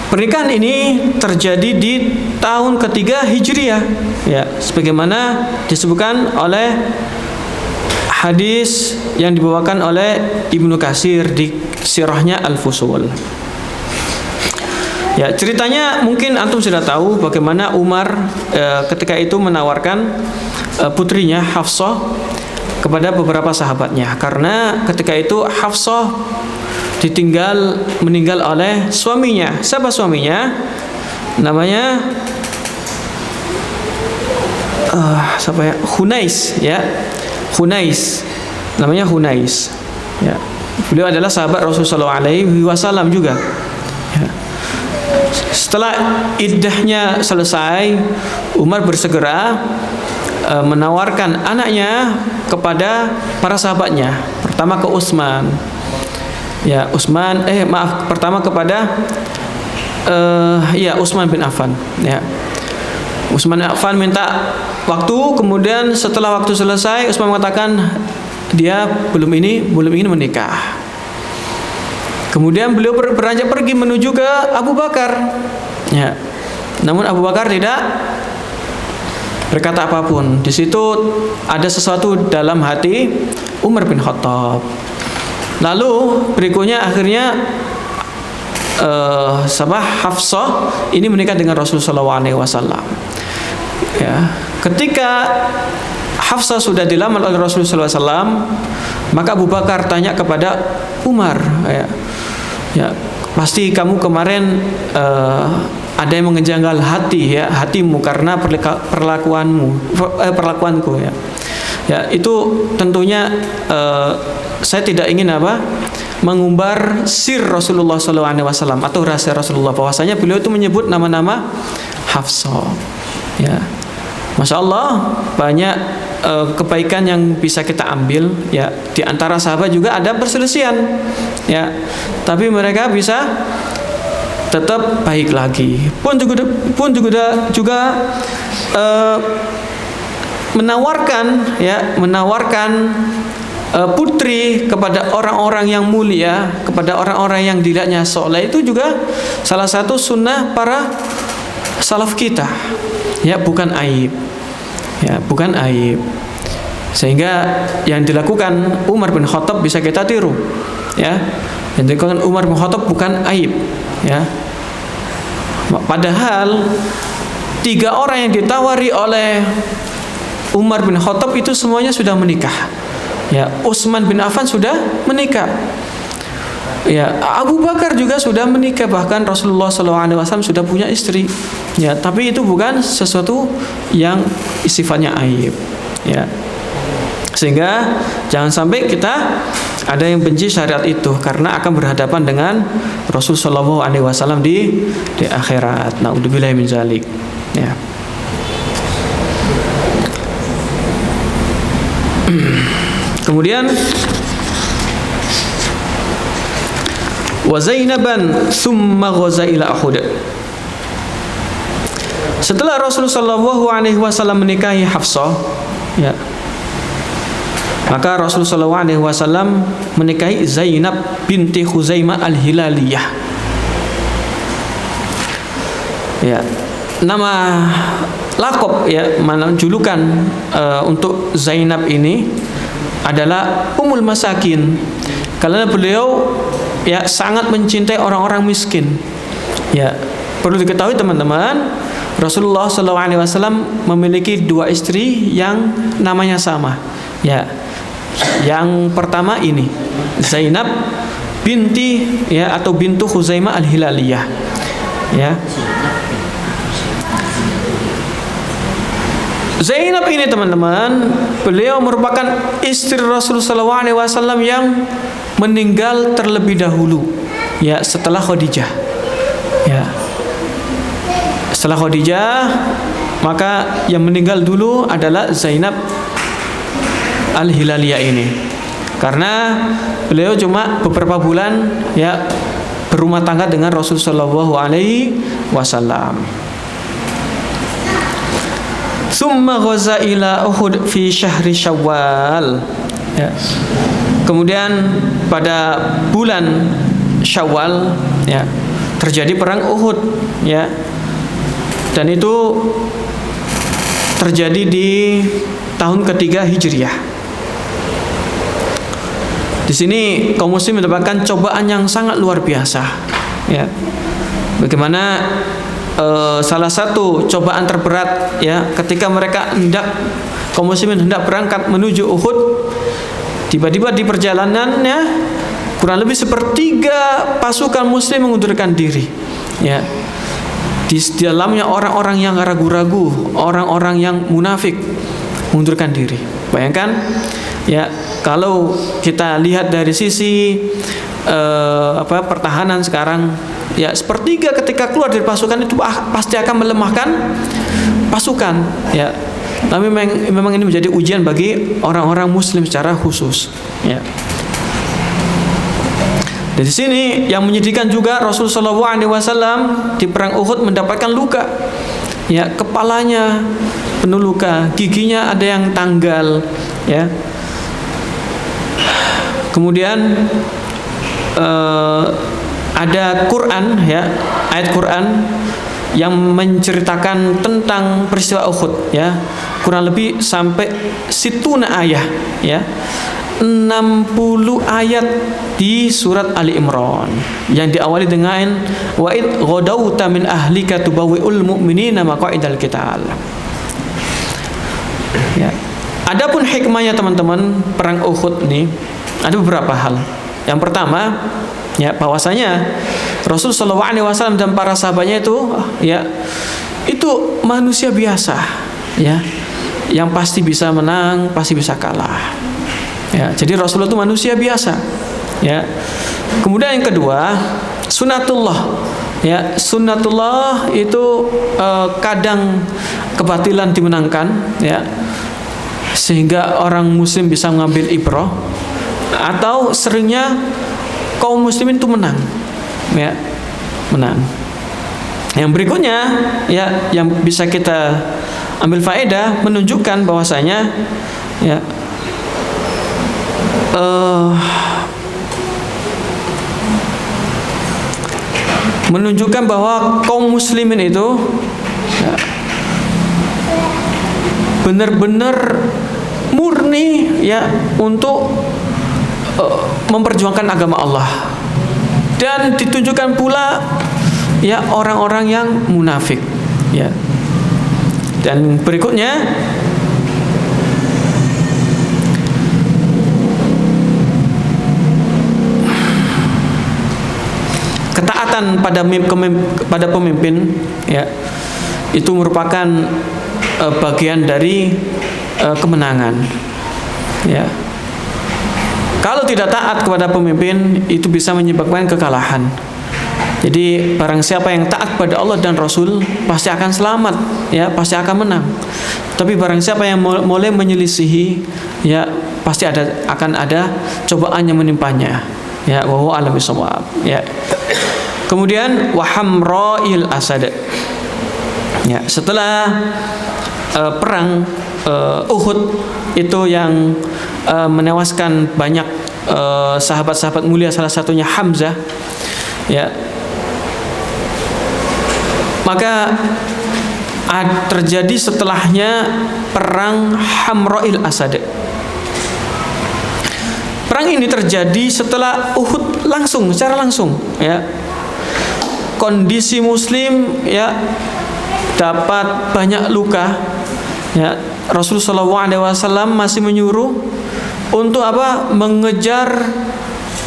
Speaker 1: Pernikahan ini terjadi di tahun ketiga Hijriah, ya, sebagaimana disebutkan oleh hadis yang dibawakan oleh Ibnu Katsir di sirahnya Al-Fusul. Ya, ceritanya mungkin antum sudah tahu bagaimana Umar ketika itu menawarkan putrinya Hafsah kepada beberapa sahabatnya, karena ketika itu Hafsah meninggal oleh suaminya. Siapa suaminya? Namanya siapa, ya? Hunais, ya. Hunais. Namanya Hunais. Ya. Beliau adalah sahabat Rasulullah SAW juga. Ya. Setelah iddahnya selesai, Umar bersegera menawarkan anaknya kepada para sahabatnya. Pertama ke Utsman, ya, pertama kepada Utsman bin Affan, ya. Utsman bin Affan minta waktu, kemudian setelah waktu selesai Utsman mengatakan dia belum ingin menikah. Kemudian beliau beranjak pergi menuju ke Abu Bakar, ya. Namun Abu Bakar tidak berkata apapun. Di situ ada sesuatu dalam hati Umar bin Khattab. Lalu berikutnya akhirnya Hafsah ini menikah dengan Rasulullah SAW. Ya, ketika Hafsah sudah dilamar oleh Rasulullah SAW, maka Abu Bakar tanya kepada Umar, ya, pasti kamu kemarin ada yang mengejanggal hatimu karena perlakuanku, ya. Ya, itu tentunya saya tidak ingin mengumbar sir Rasulullah SAW atau rahasia Rasulullah, bahwasanya beliau itu menyebut nama-nama Hafsah. Ya, Masya Allah, banyak kebaikan yang bisa kita ambil. Ya, di antara sahabat juga ada perselisihan. Ya, tapi mereka bisa tetap baik lagi. Pun juga menawarkan putri kepada orang-orang yang mulia, kepada orang-orang yang dilihatnya soleh. Itu juga salah satu sunnah para salaf kita. Ya, bukan aib. Ya, bukan aib. Sehingga yang dilakukan Umar bin Khattab bisa kita tiru. Ya, yang dilakukan Umar bin Khattab bukan aib. Ya, padahal 3 orang yang ditawari oleh Umar bin Khattab itu semuanya sudah menikah. Ya, Utsman bin Affan sudah menikah. Ya, Abu Bakar juga sudah menikah, bahkan Rasulullah SAW sudah punya istri. Ya, tapi itu bukan sesuatu yang sifatnya aib. Ya, sehingga jangan sampai kita ada yang benci syariat itu, karena akan berhadapan dengan Rasulullah SAW di akhirat. Naudzubillahi min dzalik. Ya. Kemudian wa Zainaban summa ghaza ila Uhud. Setelah Rasulullah SAW menikahi Hafsah, ya, maka Rasulullah SAW menikahi Zainab binti Khuzaimah al-Hilaliyah. Ya, nama lakop, ya, mana julukan untuk Zainab ini adalah Ummul Masakin, karena beliau ya sangat mencintai orang-orang miskin. Ya, perlu diketahui teman-teman, Rasulullah SAW memiliki 2 istri yang namanya sama. Ya, yang pertama ini Zainab binti, ya, atau bintu Khuzaimah al-Hilaliyah. Ya, Zainab ini teman-teman, beliau merupakan istri Rasulullah SAW yang meninggal terlebih dahulu, ya, setelah Khadijah. Ya, setelah Khadijah, maka yang meninggal dulu adalah Zainab al-Hilaliyah ini, karena beliau cuma beberapa bulan, ya, berumah tangga dengan Rasulullah SAW. Summa ghaza ila Uhud fi syahri Syawal. Ya. Kemudian pada bulan Syawal, ya, terjadi perang Uhud, ya. Dan itu terjadi di tahun ketiga Hijriah. Di sini kaum muslim mendapatkan cobaan yang sangat luar biasa. Ya. Bagaimana salah satu cobaan terberat, ya, ketika mereka kaum muslimin hendak berangkat menuju Uhud, tiba-tiba di perjalanannya kurang lebih 1/3 pasukan muslim mengundurkan diri. Ya, di dalamnya orang-orang yang ragu-ragu, orang-orang yang munafik mengundurkan diri. Bayangkan, ya, kalau kita lihat dari sisi pertahanan sekarang, ya, 1/3 ketika keluar dari pasukan itu pasti akan melemahkan pasukan. Ya, tapi memang ini menjadi ujian bagi orang-orang muslim secara khusus. Ya. Dari sini yang menyedihkan juga, Rasulullah SAW di perang Uhud mendapatkan luka. Ya, kepalanya penuh luka, giginya ada yang tanggal. Ya. Kemudian ada Quran, ya, ayat Quran yang menceritakan tentang peristiwa Uhud, ya, kurang lebih sampai situna ayat, ya, 60 ayat di surat Ali Imran yang diawali dengan wa id ghadawta min ahlika tubawwi'ul mu'minina maq'idal qital. Ya. Adapun hikmahnya teman-teman perang Uhud ini ada beberapa hal. Yang pertama, ya, bahwasanya Rasulullah SAW dan para sahabatnya itu, ya, itu manusia biasa, ya, yang pasti bisa menang, pasti bisa kalah. Ya, jadi Rasulullah itu manusia biasa. Ya. Kemudian yang kedua, sunatullah. Ya, sunatullah itu kadang kebatilan dimenangkan, ya, sehingga orang muslim bisa mengambil ibrah, atau seringnya kaum muslimin itu menang, ya, menang. Yang berikutnya, ya, yang bisa kita ambil faedah menunjukkan bahwasanya, ya, menunjukkan bahwa kaum muslimin itu, ya, benar-benar murni, ya, untuk memperjuangkan agama Allah. Dan ditunjukkan pula, ya, orang-orang yang munafik, ya. Dan berikutnya, ketaatan pada pemimpin, ya, itu merupakan bagian dari kemenangan, ya. Kalau tidak taat kepada pemimpin, itu bisa menyebabkan kekalahan. Jadi barang siapa yang taat pada Allah dan Rasul pasti akan selamat, ya, pasti akan menang. Tapi barang siapa yang mulai menyelisihi, ya, pasti akan ada cobaan yang menimpanya, ya. Wa huwa a'lam bishawab, ya. Kemudian wahamra'il asad, ya, setelah perang Uhud itu yang menewaskan banyak sahabat-sahabat mulia, salah satunya Hamzah, ya. Maka terjadi setelahnya perang Hamra'il Asad. Perang ini terjadi setelah Uhud secara langsung, ya. Kondisi muslim, ya, dapat banyak luka, ya. Rasulullah SAW masih menyuruh untuk apa? Mengejar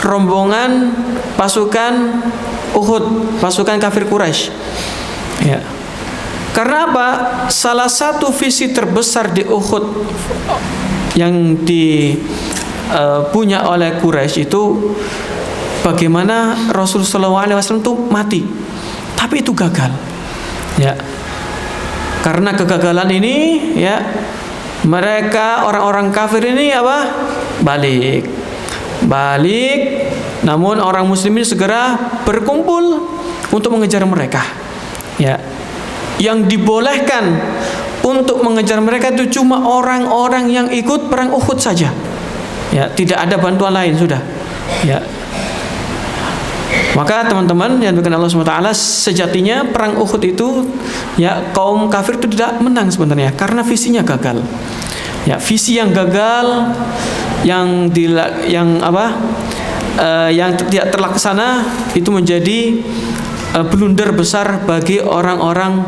Speaker 1: rombongan pasukan Uhud, pasukan kafir Quraisy, ya. Karena apa? Salah satu visi terbesar di Uhud yang dipunya oleh Quraisy itu bagaimana Rasulullah SAW itu mati, tapi itu gagal, ya. Karena kegagalan ini, ya, mereka orang-orang kafir ini apa? Balik. Namun orang muslimin segera berkumpul untuk mengejar mereka, ya. Yang dibolehkan untuk mengejar mereka itu cuma orang-orang yang ikut perang Uhud saja, ya. Tidak ada bantuan lain sudah, ya. Maka teman-teman yang dimuliakan Allah SWT, sejatinya perang Uhud itu, ya, kaum kafir itu tidak menang sebenarnya karena visinya gagal, ya. Visi yang gagal, yang tidak terlaksana, itu menjadi blunder besar bagi orang-orang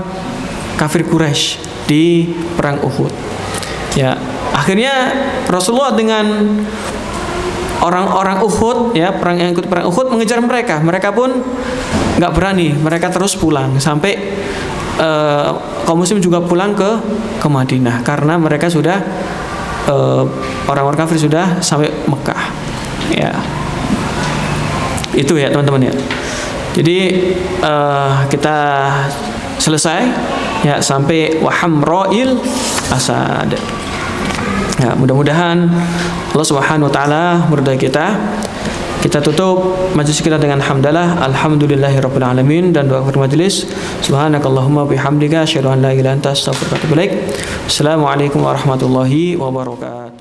Speaker 1: kafir Quraisy di perang Uhud, ya. Akhirnya Rasulullah dengan orang-orang Uhud, ya, yang ikut perang Uhud mengejar mereka. Mereka pun nggak berani, mereka terus pulang sampai kaum muslim juga pulang ke Madinah karena mereka sudah orang-orang kafir sudah sampai Mekah, ya. Itu, ya, teman-teman, ya. Jadi kita selesai, ya, sampai wahamra'il asad. Ya, mudah-mudahan Allah Subhanahu wa taala meridai kita. Kita tutup majelis kita dengan hamdalah, alhamdulillahirabbil alamin, dan doa akhir majelis, subhanakallahumma bihamdika asyhadu an la ilaha illa anta astaghfiruka wa atubu ilaik. Assalamualaikum warahmatullahi wabarakatuh.